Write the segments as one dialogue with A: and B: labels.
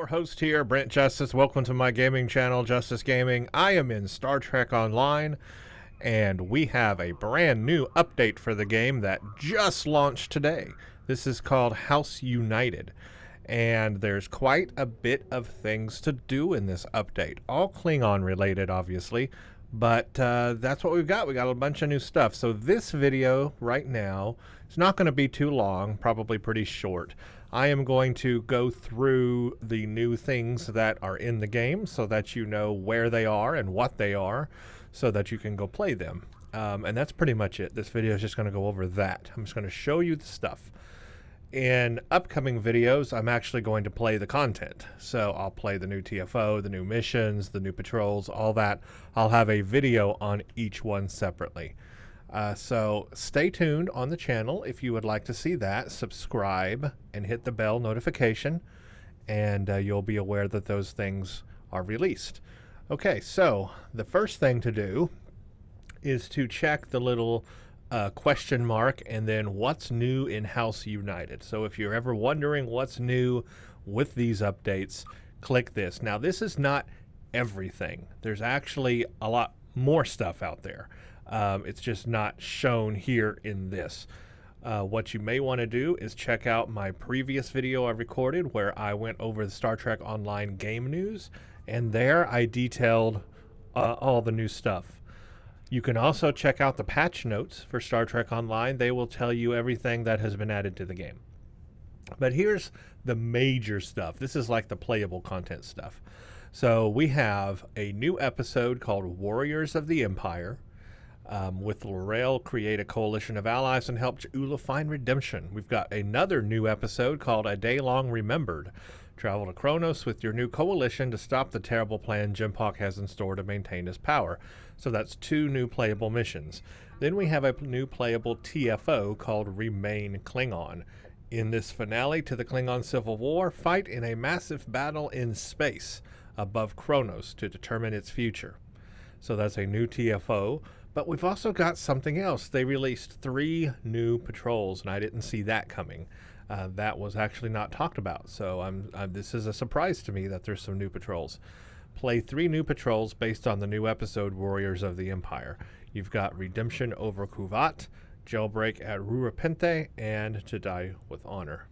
A: Your host here, Brent Justice. Welcome to my gaming channel, Justice Gaming. I am in Star Trek Online, and we have a brand new update for the game that just launched today. This is called House United, and there's quite a bit of things to do in this update. All Klingon related, obviously, but that's what we've got. We got a bunch of new stuff. So this video right now is not going to be too long, probably pretty short. I am going to go through the new things that are in the game so that you know where they are and what they are so that you can go play them. And that's pretty much it. This video is just going to go over that. I'm just going to show you the stuff. In upcoming videos, I'm actually going to play the content. So I'll play the new TFO, the new missions, the new patrols, all that. I'll have a video on each one separately. So stay tuned on the channel if you would like to see that. Subscribe and hit the bell notification, and you'll be aware that those things are released. Okay, so the first thing to do is to check the little question mark and then what's new in House United. So if you're ever wondering what's new with these updates, click this. Now this is not everything. There's actually a lot more stuff out there. It's just not shown here in this. What you may want to do is check out my previous video I recorded where I went over the Star Trek Online game news, and there I detailed all the new stuff. You can also check out the patch notes for Star Trek Online. They will tell you everything that has been added to the game. But here's the major stuff. This is like the playable content stuff. So we have a new episode called Warriors of the Empire. With L'Rell create a coalition of allies and help Ja'ula find redemption. We've got another new episode called A Day Long Remembered. Travel to Kronos with your new coalition to stop the terrible plan Jimpock has in store to maintain his power. So that's 2 new playable missions. Then we have a new playable TFO called Remain Klingon. In this finale to the Klingon Civil War, fight in a massive battle in space above Kronos to determine its future. So that's a new TFO. But we've also got something else. They released 3 new patrols, and I didn't see that coming. That was actually not talked about. So this is a surprise to me that there's some new patrols. Play 3 new patrols based on the new episode Warriors of the Empire. You've got Redemption over Kuvat, Jailbreak at Rurapente, and To Die with Honor.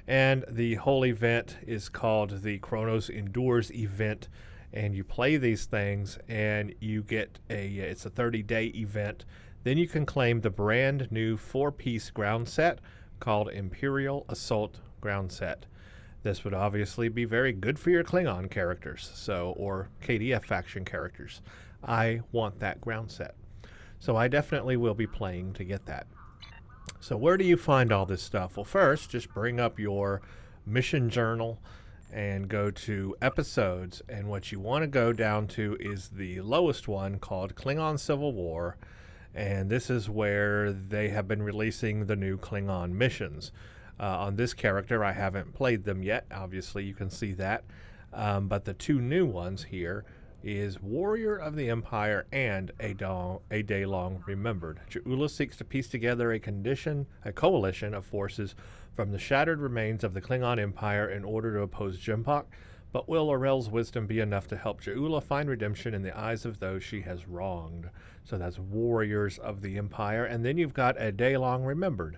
A: And the whole event is called the Kronos Endures event. And you play these things and you get it's a 30-day event. Then you can claim the brand new 4-piece ground set called Imperial Assault Ground Set. This would obviously be very good for your Klingon characters, or KDF faction characters. I want that ground set. So I definitely will be playing to get that. So where do you find all this stuff? Well, first, just bring up your mission journal and go to episodes, and what you want to go down to is the lowest one called Klingon Civil War, and this is where they have been releasing the new Klingon missions. On this character, I haven't played them yet, obviously you can see that, but the 2 new ones here is Warrior of the Empire and A Day Long Remembered. Ja'ula seeks to piece together a coalition of forces from the shattered remains of the Klingon Empire in order to oppose Jimpock, but will L'Rell's wisdom be enough to help Ja'ula find redemption in the eyes of those she has wronged? So that's Warriors of the Empire. And then you've got A Day Long Remembered.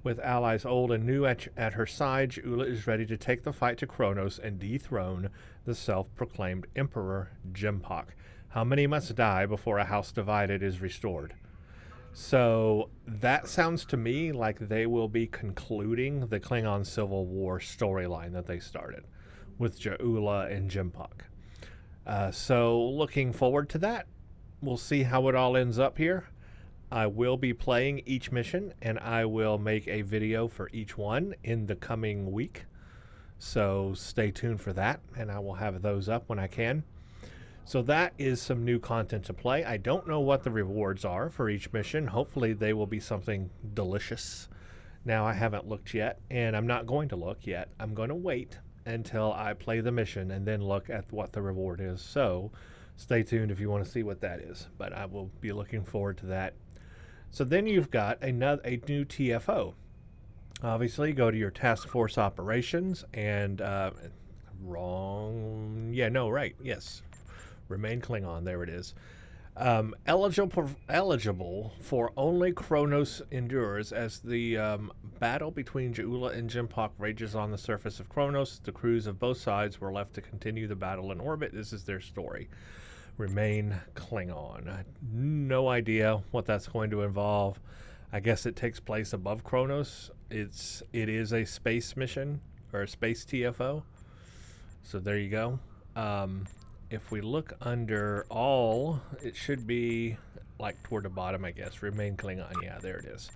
A: With allies old and new at her side, Ja'ula is ready to take the fight to Kronos and dethrone the self-proclaimed Emperor Jimpock. How many must die before a house divided is restored? So that sounds to me like they will be concluding the Klingon Civil War storyline that they started with Ja'ula and Jimpock. So looking forward to that. We'll see how it all ends up here. I will be playing each mission, and I will make a video for each one in the coming week. So stay tuned for that, and I will have those up when I can. So that is some new content to play. I don't know what the rewards are for each mission. Hopefully they will be something delicious. Now I haven't looked yet, and I'm not going to look yet. I'm going to wait until I play the mission and then look at what the reward is. So stay tuned if you want to see what that is. But I will be looking forward to that. So then you've got a new TFO. Obviously, go to your task force operations and Wrong. Yeah, no, right. Yes. Remain Klingon. There it is. Eligible for only Kronos endures as the battle between Jaula and Jimpak rages on the surface of Kronos. The crews of both sides were left to continue the battle in orbit. This is their story. Remain Klingon. No idea what that's going to involve. I guess it takes place above Kronos. It is a space mission or a space TFO. So there you go. If we look under all, it should be like toward the bottom, I guess. Remain Klingon. Yeah, there it is.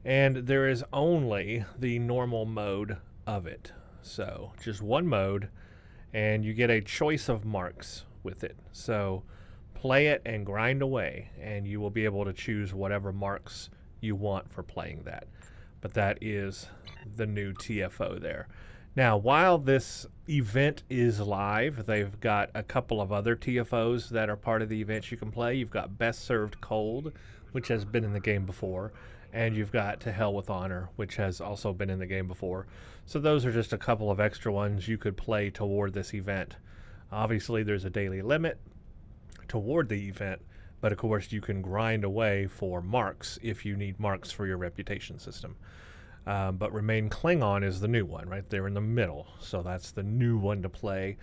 A: And there is only the normal mode of it. So just one mode, and you get a choice of marks with it. So play it and grind away, and you will be able to choose whatever marks you want for playing that. But that is the new TFO there. Now, while this event is live, they've got a couple of other TFOs that are part of the events you can play. You've got Best Served Cold, which has been in the game before, and you've got To Hell with Honor, which has also been in the game before. So those are just a couple of extra ones you could play toward this event. Obviously, there's a daily limit toward the event, but of course you can grind away for marks if you need marks for your reputation system. But Remain Klingon is the new one right there in the middle. So that's the new one to play.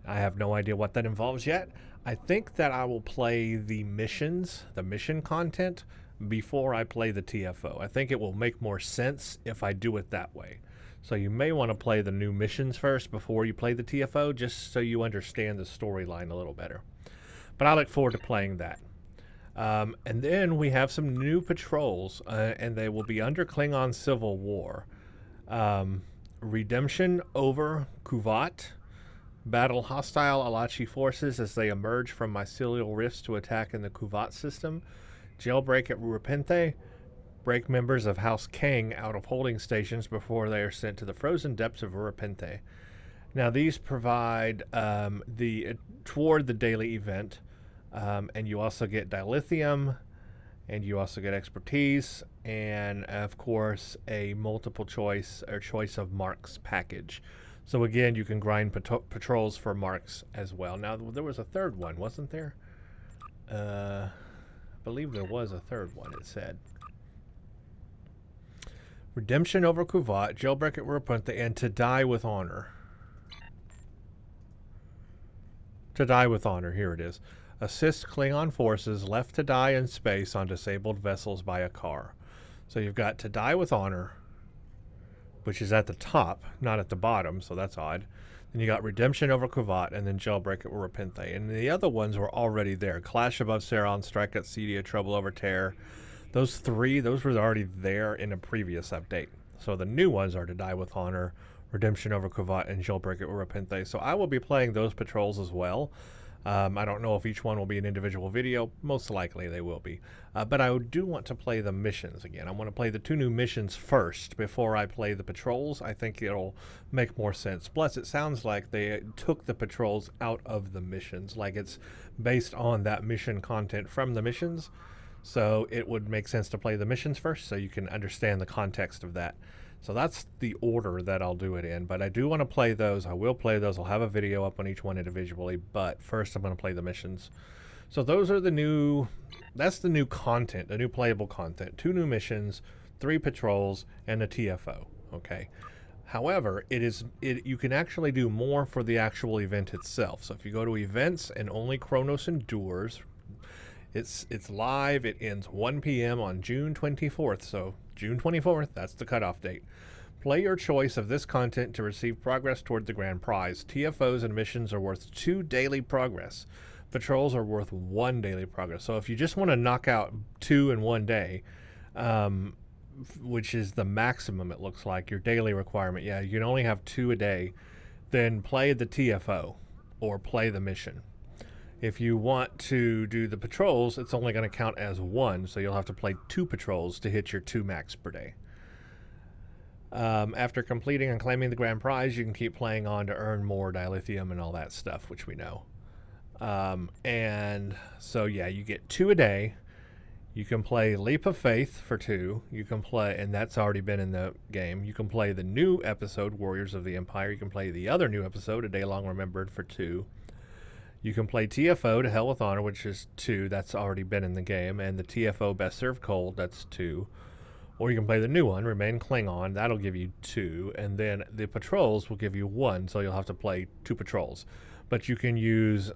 A: I have no idea what that involves yet. I think that I will play the missions, the mission content, before I play the TFO. I think it will make more sense if I do it that way. So you may want to play the new missions first before you play the TFO, just so you understand the storyline a little better. But I look forward to playing that. And then we have some new patrols, and they will be under Klingon Civil War. Redemption over Kuvat. Battle hostile Alachi forces as they emerge from mycelial rifts to attack in the Kuvat system. Jailbreak at Ruapente. Break members of House Kang out of holding stations before they are sent to the frozen depths of Ruapente. Now these provide toward the daily event. And you also get dilithium, and you also get expertise, and of course a multiple choice or choice of marks package. So again, you can grind patrols for marks as well. Now there was a third one, wasn't there? I believe there was a third one, it said. Redemption over Kuvat, Jailbreak at Ruapente, and To Die with Honor. To Die with Honor, here it is. Assist Klingon forces left to die in space on disabled vessels by a car. So you've got To Die with Honor, which is at the top, not at the bottom, so that's odd. Then you got Redemption over Kuvat, and then Jailbreak at Ruapente. And the other ones were already there. Clash above Ceron, Strike at Cedia, Trouble over Terror. Those were already there in a previous update. So the new ones are To Die with Honor, Redemption over Kuvat, and Jailbreak at Ruapente. So I will be playing those patrols as well. I don't know if each one will be an individual video. Most likely they will be. But I do want to play the missions again. I want to play the two new missions first before I play the patrols. I think it'll make more sense. Plus, it sounds like they took the patrols out of the missions. Like it's based on that mission content from the missions. So it would make sense to play the missions first so you can understand the context of that. So that's the order that I'll do it in. But I do want to play those. I will play those. I'll have a video up on each one individually. But first I'm going to play the missions. So those are the new... That's the new content, the new playable content. 2 new missions, 3 patrols, and a TFO. Okay. However, you can actually do more for the actual event itself. So if you go to events and only Kronos endures, it's live. It ends 1 p.m. on June 24th. So June 24th, that's the cutoff date. Play your choice of this content to receive progress toward the grand prize. TFOs and missions are worth 2 daily progress. Patrols are worth 1 daily progress. So if you just want to knock out 2 in 1 day, which is the maximum it looks like, your daily requirement, yeah, you can only have 2 a day, then play the TFO or play the mission. If you want to do the patrols, it's only going to count as 1, so you'll have to play 2 patrols to hit your 2 max per day. After completing and claiming the grand prize, you can keep playing on to earn more dilithium and all that stuff, which we know. And so, yeah, you get 2 a day. You can play Leap of Faith for 2. You can play, and that's already been in the game. You can play the new episode, Warriors of the Empire. You can play the other new episode, A Day Long Remembered, for 2. You can play TFO, To Hell with Honor, which is 2. That's already been in the game. And the TFO, Best Served Cold, that's 2. Or you can play the new one, Remain Klingon. That'll give you 2. And then the patrols will give you 1, so you'll have to play 2 patrols. But you can use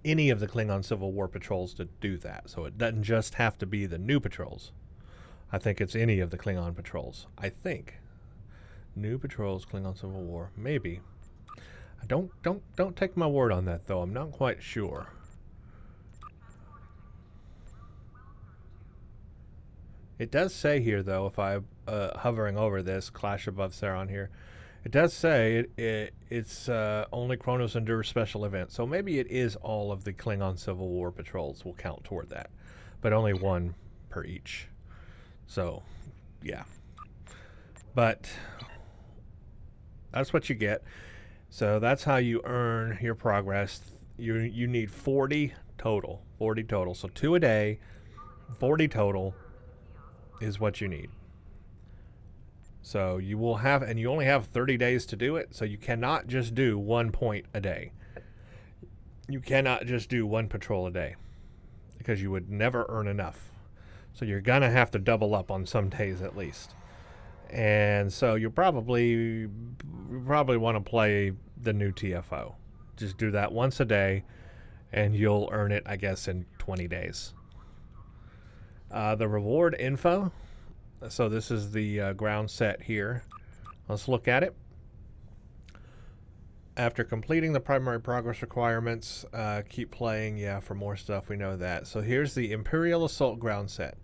A: any of the Klingon Civil War patrols to do that. So it doesn't just have to be the new patrols. I think it's any of the Klingon patrols. I think. New patrols, Klingon Civil War. Maybe. Don't take my word on that, though. I'm not quite sure. It does say here, though, if I'm hovering over this, Clash Above Theron here, it does say it's only Kronos Endure special event. So maybe it is all of the Klingon Civil War patrols will count toward that. But only 1 per each. So, yeah. But that's what you get. So that's how you earn your progress. You need 40 total. 40 total. So 2 a day, 40 total is what you need. So you will have, and you only have 30 days to do it, so you cannot just do 1 point a day. You cannot just do 1 patrol a day because you would never earn enough. So you're going to have to double up on some days at least. And so you probably want to play the new TFO. Just do that once a day, and you'll earn it, I guess, in 20 days. The reward info. So this is the ground set here. Let's look at it. After completing the primary progress requirements, keep playing. Yeah, for more stuff, we know that. So here's the Imperial Assault ground set.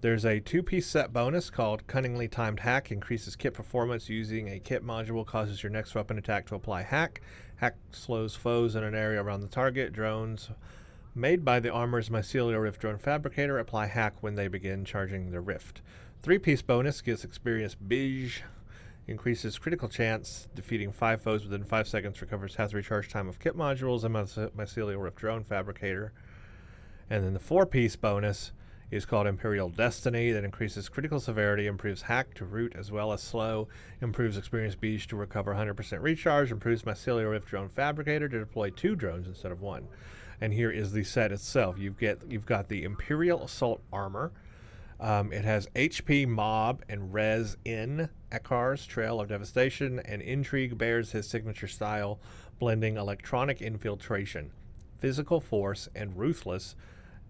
A: There's a 2-piece set bonus called Cunningly Timed Hack. Increases kit performance using a kit module. Causes your next weapon attack to apply hack. Hack slows foes in an area around the target. Drones made by the armor's mycelial rift drone fabricator apply hack when they begin charging the rift. 3-piece bonus gives experience Bij. Increases critical chance. Defeating 5 foes within 5 seconds. Recovers half the recharge time of kit modules and mycelial rift drone fabricator. And then the 4-piece bonus is called Imperial Destiny. That increases critical severity. Improves hack to root as well as slow. Improves experience Bij to recover 100% recharge. Improves mycelial rift drone fabricator to deploy 2 drones instead of 1. And here is the set itself. You've got the Imperial Assault armor. It has HP Mob and Res in Ekar's Trail of Devastation, and Intrigue bears his signature style, blending electronic infiltration, physical force, and ruthless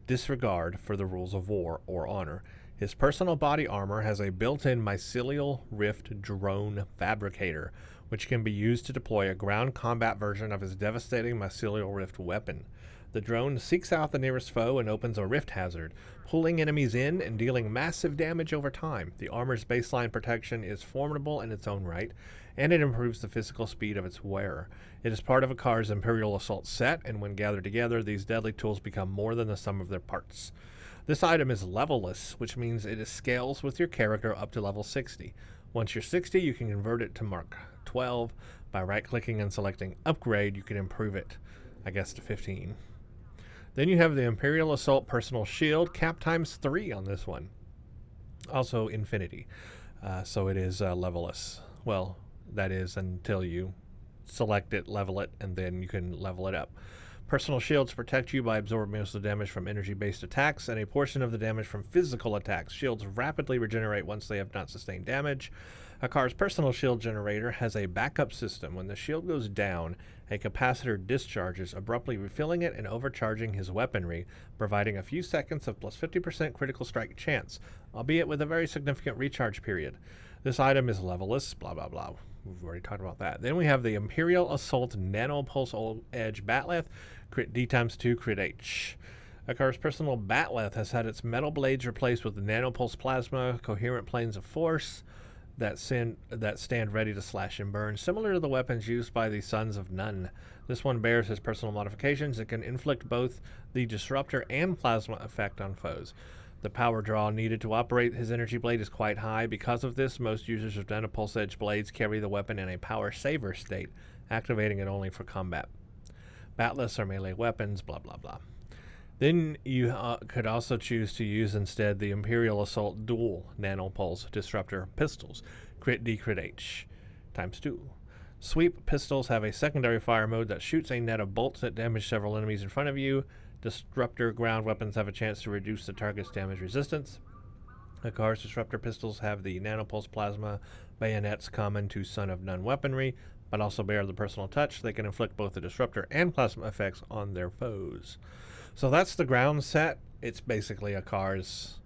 A: disregard for the rules of war or honor. His personal body armor has a built-in mycelial rift drone fabricator, which can be used to deploy a ground combat version of his devastating mycelial rift weapon. The drone seeks out the nearest foe and opens a rift hazard, pulling enemies in and dealing massive damage over time. The armor's baseline protection is formidable in its own right, and it improves the physical speed of its wearer. It is part of Akar's Imperial Assault set, and when gathered together, these deadly tools become more than the sum of their parts. This item is levelless, which means it scales with your character up to level 60. Once you're 60, you can convert it to Mark 12. By right-clicking and selecting Upgrade, you can improve it, I guess, to 15. Then you have the Imperial Assault Personal Shield, cap times 3 on this one. Also Infinity, so it is levelless. Well, that is until you select it, level it, and then you can level it up. Personal shields protect you by absorbing most of the damage from energy-based attacks and a portion of the damage from physical attacks. Shields rapidly regenerate once they have not sustained damage. Akar's personal shield generator has a backup system. When the shield goes down, a capacitor discharges, abruptly refilling it and overcharging his weaponry, providing a few seconds of plus 50% critical strike chance, albeit with a very significant recharge period. This item is levelless, blah blah blah. We've already talked about that. Then we have the Imperial Assault Nano Pulse Edge Batleth, crit D times 2, crit H. Akar's personal Batleth has had its metal blades replaced with nanopulse plasma, coherent planes of force that stand ready to slash and burn, similar to the weapons used by the Sons of None. This one bears his personal modifications. It can inflict both the disruptor and plasma effect on foes. The power draw needed to operate his energy blade is quite high. Because of this, most users of nanopulse edge blades carry the weapon in a power saver state, activating it only for combat. Batleths are melee weapons, blah blah blah. Then you could also choose to use instead the Imperial Assault dual nanopulse disruptor pistols, crit D crit H, times 2. Sweep pistols have a secondary fire mode that shoots a net of bolts that damage several enemies in front of you. Disruptor ground weapons have a chance to reduce the target's damage resistance. The car's disruptor pistols have the nanopulse plasma bayonets common to Son of None weaponry, but also bear the personal touch. They can inflict both the disruptor and plasma effects on their foes. So that's the ground set. It's basically a car's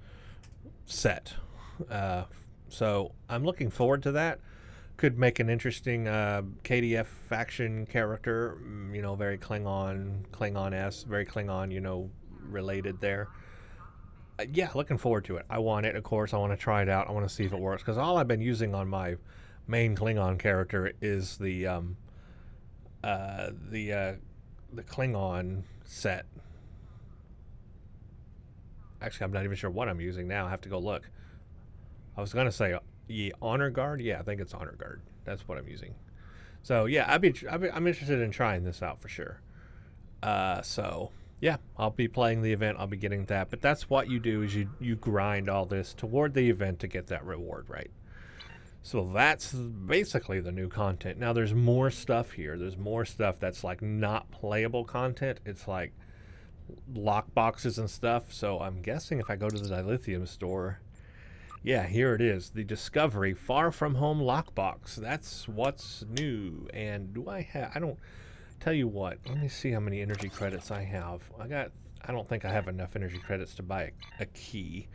A: set. So I'm looking forward to that. Could make an interesting KDF faction character, very Klingon-esque, very Klingon, related there. Yeah, looking forward to it. I want it, of course. I want to try it out. I want to see if it works, because all I've been using on my main Klingon character is the Klingon set. Actually, I'm not even sure what I'm using now. I have to go look. I was gonna say Honor Guard. Yeah, I think it's Honor Guard. That's what I'm using. So yeah, I'm interested in trying this out for sure. So yeah, I'll be playing the event. I'll be getting that. But that's what you do, is you grind all this toward the event to get that reward, right? So that's basically the new content. Now there's more stuff here. There's more stuff that's like not playable content. It's like lock boxes and stuff. So I'm guessing if I go to the Dilithium store, yeah, here it is, the Discovery Far From Home lockbox. That's what's new. And I don't tell you what, let me see how many energy credits I have. I don't think I have enough energy credits to buy a key.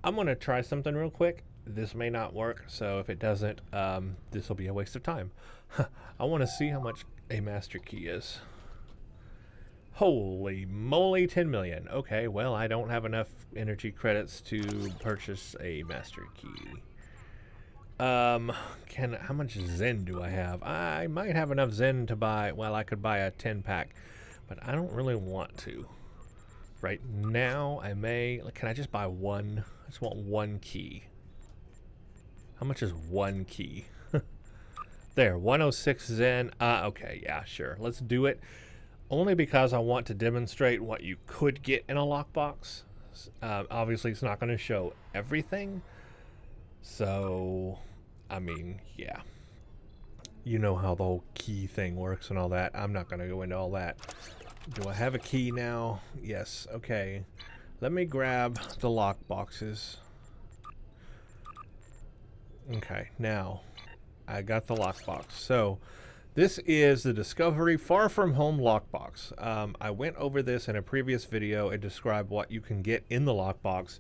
A: I'm gonna try something real quick. This may not work, so if it doesn't, this will be a waste of time. I want to see how much a master key is. Holy moly, 10 million. Okay, well, I don't have enough energy credits to purchase a master key. How much Zen do I have? I might have enough Zen to buy, well, I could buy a 10-pack, but I don't really want to. Right now, can I just buy one? I just want one key. How much is one key? There, 106 Zen. Okay, yeah, sure. Let's do it. Only because I want to demonstrate what you could get in a lockbox. Obviously, it's not going to show everything. So, I mean, yeah. You know how the whole key thing works and all that. I'm not going to go into all that. Do I have a key now? Yes. Okay. Let me grab the lockboxes. Okay, now I got the lockbox. So this is the Discovery Far From Home lockbox. I went over this in a previous video and described what you can get in the lockbox.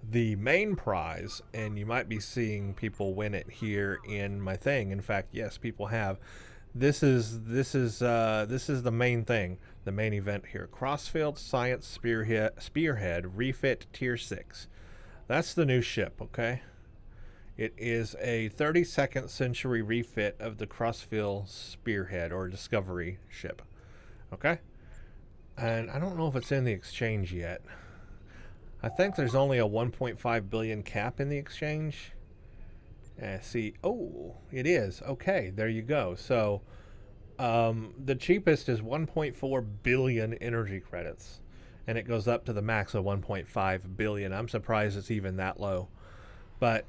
A: The main prize, and you might be seeing people win it here in my thing. In fact, yes, people have. This is the main thing, the main event here. Crossfield Science Spearhead Refit Tier 6. That's the new ship, okay? It is a 32nd century refit of the Crossfield Spearhead or Discovery ship. Okay? And I don't know if it's in the exchange yet. I think there's only a 1.5 billion cap in the exchange. See, oh, it is. Okay, there you go. So, the cheapest is 1.4 billion energy credits. And it goes up to the max of 1.5 billion. I'm surprised it's even that low. But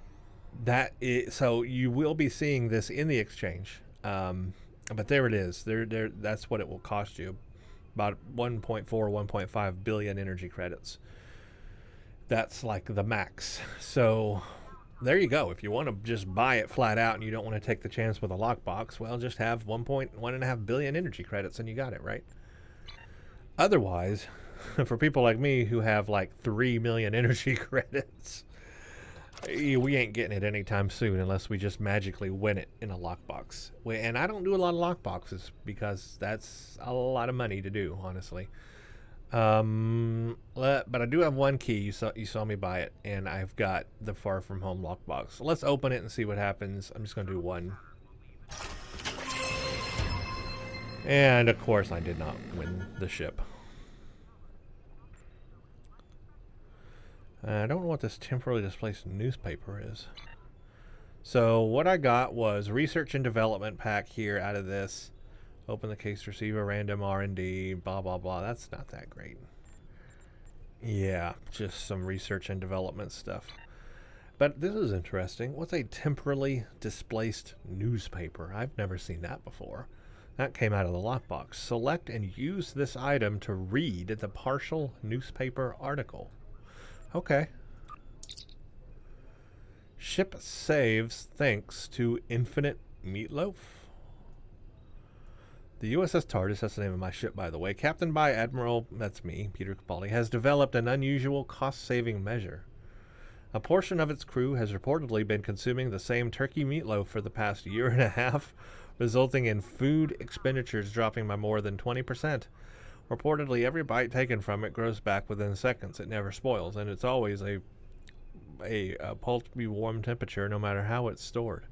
A: so you will be seeing this in the exchange, but there it is. That's what it will cost you, about 1.5 billion energy credits. That's like the max. So there you go. If you want to just buy it flat out and you don't want to take the chance with a lockbox, well, just have 1.5 billion energy credits and you got it, right? Otherwise, for people like me who have like 3 million energy credits, we ain't getting it anytime soon unless we just magically win it in a lockbox. And I don't do a lot of lockboxes because that's a lot of money to do, honestly. But I do have one key. You saw me buy it, and I've got the Far From Home lockbox. So let's open it and see what happens. I'm just going to do one. And, of course, I did not win the ship. I don't know what this temporarily displaced newspaper is. So what I got was research and development pack here out of this. Open the case, receive a random R&D, blah, blah, blah. That's not that great. Yeah, just some research and development stuff. But this is interesting. What's a temporally displaced newspaper? I've never seen that before. That came out of the lockbox. Select and use this item to read the partial newspaper article. Okay. Ship saves thanks to infinite meatloaf. The USS TARDIS, that's the name of my ship, by the way, captained by Admiral, that's me, Peter Capaldi, has developed an unusual cost-saving measure. A portion of its crew has reportedly been consuming the same turkey meatloaf for the past year and a half, resulting in food expenditures dropping by more than 20%. Reportedly, every bite taken from it grows back within seconds. It never spoils, and it's always a pulpy warm temperature no matter how it's stored.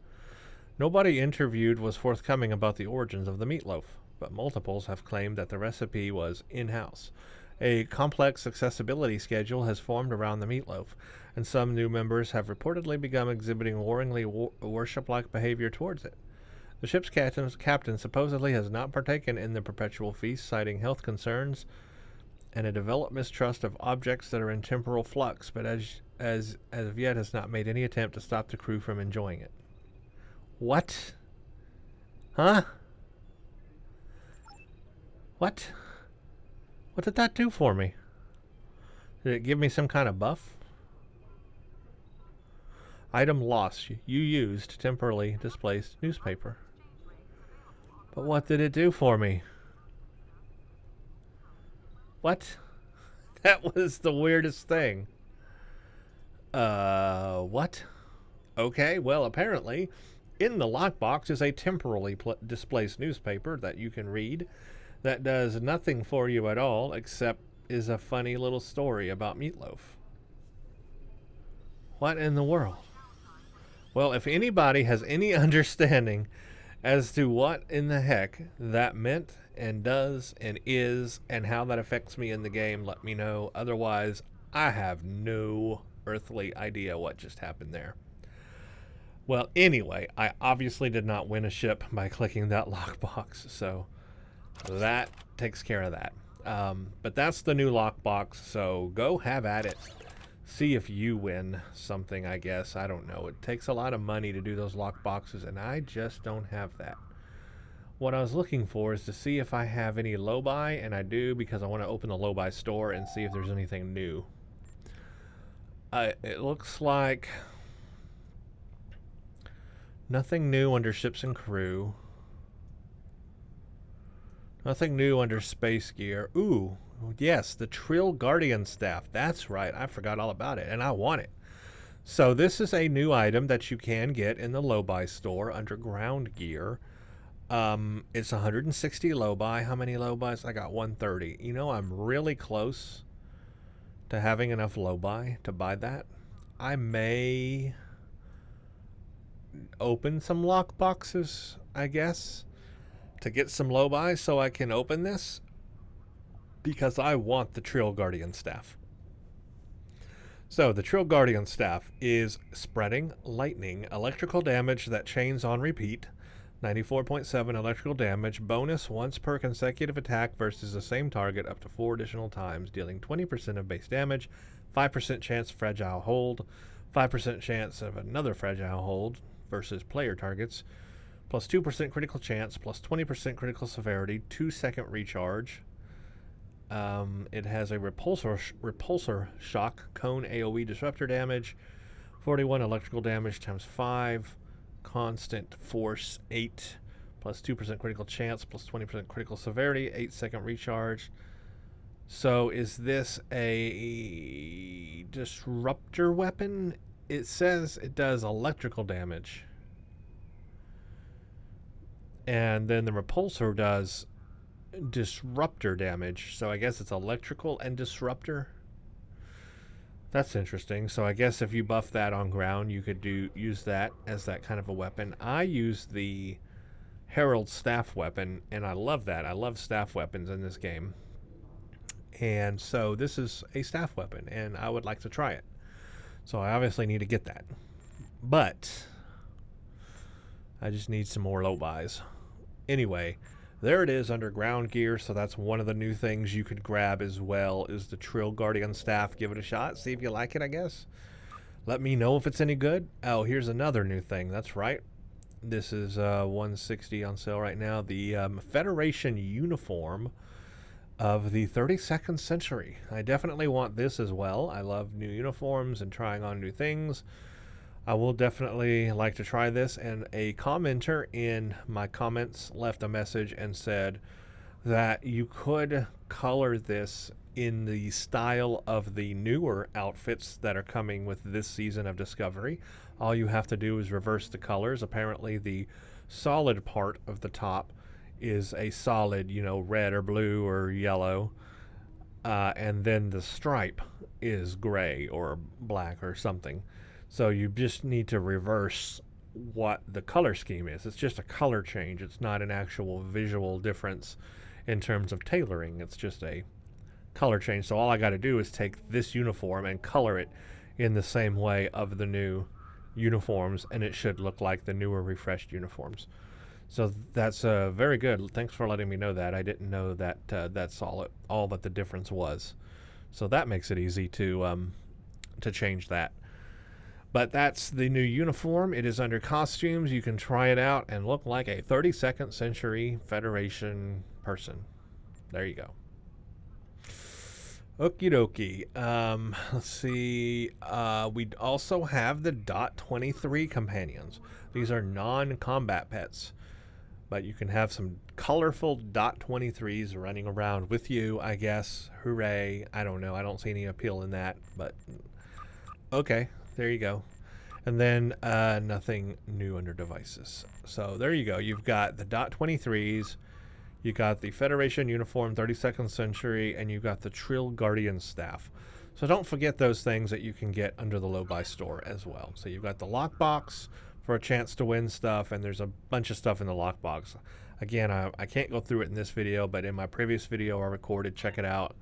A: Nobody interviewed was forthcoming about the origins of the meatloaf, but multiples have claimed that the recipe was in-house. A complex accessibility schedule has formed around the meatloaf, and some new members have reportedly begun exhibiting warringly worship-like behavior towards it. The ship's captain supposedly has not partaken in the perpetual feast, citing health concerns and a developed mistrust of objects that are in temporal flux, but as of yet has not made any attempt to stop the crew from enjoying it. What? Huh? What? What did that do for me? Did it give me some kind of buff? Item lost. You used temporarily displaced newspaper. But what did it do for me? What? That was the weirdest thing. What? Okay, well, apparently, in the lockbox is a temporally displaced newspaper that you can read that does nothing for you at all except is a funny little story about meatloaf. What in the world? Well, if anybody has any understanding as to what in the heck that meant and does and is and how that affects me in the game, let me know. Otherwise, I have no earthly idea what just happened there. Well, anyway, I obviously did not win a ship by clicking that lockbox, so that takes care of that. But that's the new lockbox, so go have at it. See if you win something, I guess. I don't know. It takes a lot of money to do those lockboxes, and I just don't have that. What I was looking for is to see if I have any lobi, and I do because I want to open the lobi store and see if there's anything new. It looks like nothing new under ships and crew. Nothing new under space gear. Ooh, yes, the Trill Guardian Staff. That's right. I forgot all about it, and I want it. So this is a new item that you can get in the lobi store under ground gear. It's 160 lobi. How many lobis? I got 130. You know, I'm really close to having enough lobi to buy that. I may open some lock boxes, I guess, to get some lobi so I can open this, because I want the Trill Guardian Staff. So the Trill Guardian Staff is spreading lightning, electrical damage that chains on repeat, 94.7 electrical damage, bonus once per consecutive attack versus the same target up to 4 additional times, dealing 20% of base damage, 5% chance fragile hold, 5% chance of another fragile hold versus player targets, plus 2% critical chance, plus 20% critical severity, 2-second recharge. It has a repulsor shock, cone AoE disruptor damage, 41 electrical damage times 5, constant force 8, plus 2% critical chance, plus 20% critical severity, 8-second recharge. So is this a disruptor weapon? It says it does electrical damage. And then the repulsor does disruptor damage. So I guess it's electrical and disruptor. That's interesting. So I guess if you buff that on ground, you could use that as that kind of a weapon. I use the Herald staff weapon, and I love that. I love staff weapons in this game. And so this is a staff weapon, and I would like to try it. So I obviously need to get that. But I just need some more lobis. Anyway, There it is under ground gear, so that's one of the new things you could grab as well, is the Trill Guardian Staff. Give it a shot, see if you like it, I guess. Let me know if it's any good. Oh, here's another new thing. That's right. This is $160 on sale right now. The Federation uniform of the 32nd century. I definitely want this as well. I love new uniforms and trying on new things. I will definitely like to try this. And a commenter in my comments left a message and said that you could color this in the style of the newer outfits that are coming with this season of Discovery. All you have to do is reverse the colors. Apparently the solid part of the top is a solid, you know, red or blue or yellow. And then the stripe is gray or black or something. So you just need to reverse what the color scheme is. It's just a color change. It's not an actual visual difference in terms of tailoring. It's just a color change. So all I got to do is take this uniform and color it in the same way of the new uniforms, and it should look like the newer refreshed uniforms. So that's very good. Thanks for letting me know that. I didn't know that that's all that the difference was. So that makes it easy to change that. But that's the new uniform. It is under costumes. You can try it out and look like a 32nd century Federation person. There you go. Okie dokie. Let's see. We also have the .23 companions. These are non-combat pets. But you can have some colorful .23s running around with you, I guess. Hooray. I don't know. I don't see any appeal in that. But okay. There you go. And then nothing new under devices. So there you go. You've got the .23s. You got the Federation uniform, 32nd century, and you've got the Trill Guardian Staff. So don't forget those things that you can get under the low-buy store as well. So you've got the lockbox for a chance to win stuff, and there's a bunch of stuff in the lockbox. Again, I can't go through it in this video, but in my previous video I recorded, check it out.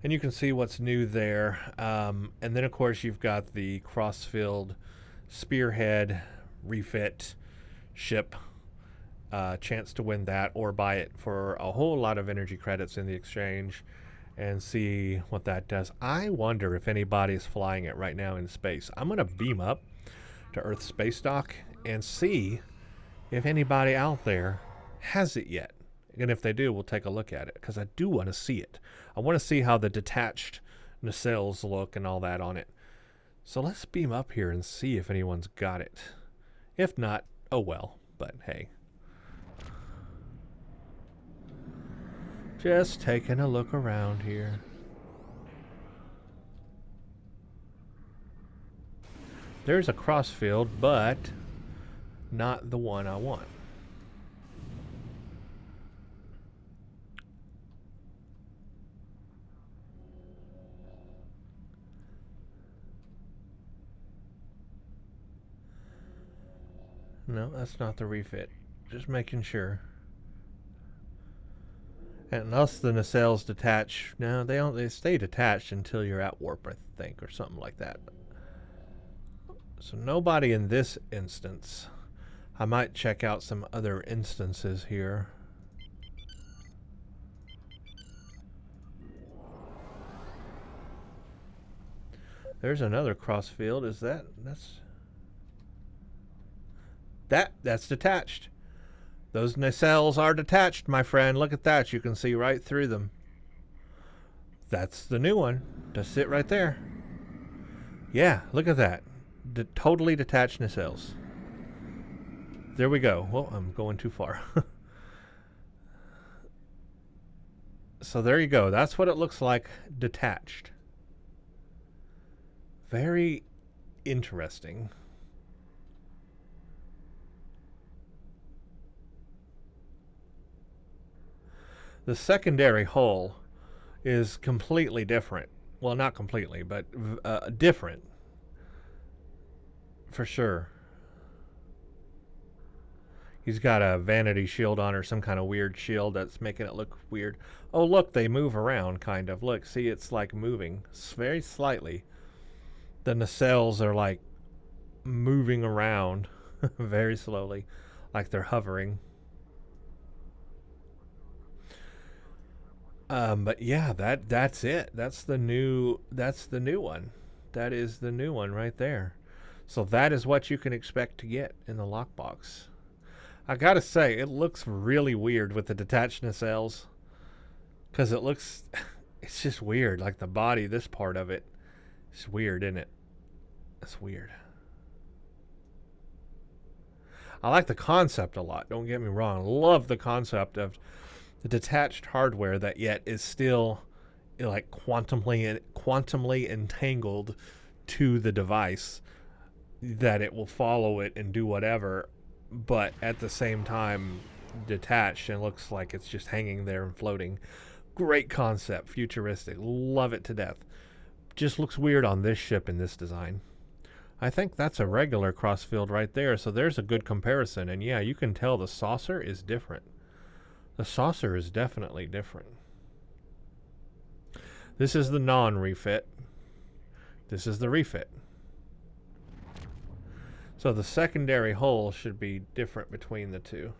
A: And you can see what's new there. And then, of course, you've got the crossfield spearhead refit ship. Chance to win that or buy it for a whole lot of energy credits in the exchange and see what that does. I wonder if anybody's flying it right now in space. I'm going to beam up to Earth Space Dock and see if anybody out there has it yet. And if they do, we'll take a look at it, because I do want to see it. I want to see how the detached nacelles look and all that on it. So let's beam up here and see if anyone's got it. If not, oh well, but hey. Just taking a look around here. There's a crossfield, but not the one I want. No, that's not the refit. Just making sure. And unless the nacelles detach, no, they stay detached until you're at warp, I think, or something like that. So nobody in this instance. I might check out some other instances here. There's another crossfield. Is that's detached. Those nacelles are detached, my friend. Look at that. You can see right through them. That's the new one. Just sit right there. Yeah, look at that. Totally detached nacelles. There we go. Well, I'm going too far. So there you go. That's what it looks like detached. Very interesting. The secondary hull is completely different. Well, not completely, but different. For sure. He's got a vanity shield on, or some kind of weird shield that's making it look weird. Oh, look, they move around, kind of. Look, see, it's like moving very slightly. The nacelles are like moving around very slowly, like they're hovering. But yeah, that's it. That's the new one. That is the new one right there. So that is what you can expect to get in the lockbox. I gotta say, it looks really weird with the detached nacelles. Because it looks, it's just weird. Like the body, this part of it, it's weird, isn't it? It's weird. I like the concept a lot. Don't get me wrong. Love the concept of the detached hardware that yet is still like quantumly entangled to the device, that it will follow it and do whatever, but at the same time detached and looks like it's just hanging there and floating. Great concept, futuristic, love it to death. Just looks weird on this ship in this design. I think that's a regular crossfield right there, so there's a good comparison. And yeah, you can tell the saucer is different. The saucer is definitely different. This is the non-refit. This is the refit. So the secondary hull should be different between the two.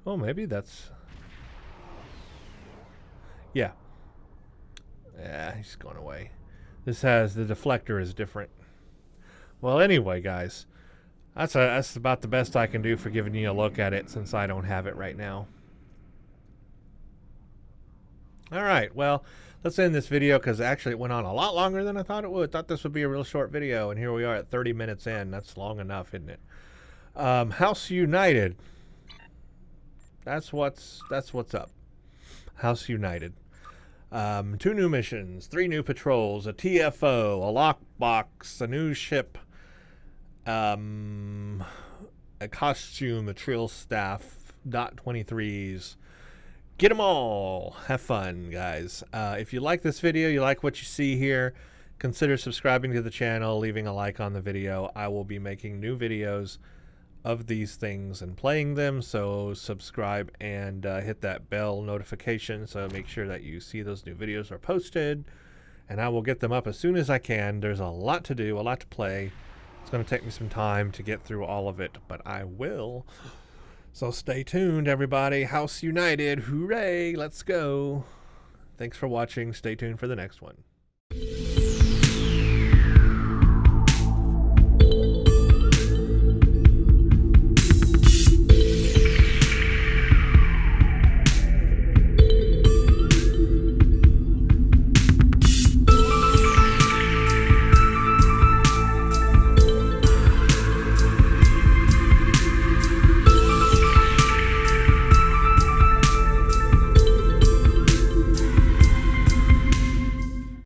A: Oh, maybe that's... Yeah. Yeah, he's gone away. This has, the deflector is different. Well, anyway, guys, that's about the best I can do for giving you a look at it, since I don't have it right now. All right, well, let's end this video, because actually it went on a lot longer than I thought it would. Thought this would be a real short video, and here we are at 30 minutes in. That's long enough, isn't it? House United. That's what's up. House United. 2 new missions, 3 new patrols, a TFO, a lockbox, a new ship, a costume, a trill staff, .23s. Get them all. Have fun, guys. If you like this video, you like what you see here, consider subscribing to the channel, leaving a like on the video. I will be making new videos of these things and playing them, so subscribe and hit that bell notification so make sure that you see those new videos are posted, and I will get them up as soon as I can. There's a lot to do, a lot to play. It's going to take me some time to get through all of it, but I will. So stay tuned, everybody. House United, hooray, let's go. Thanks for watching. Stay tuned for the next one.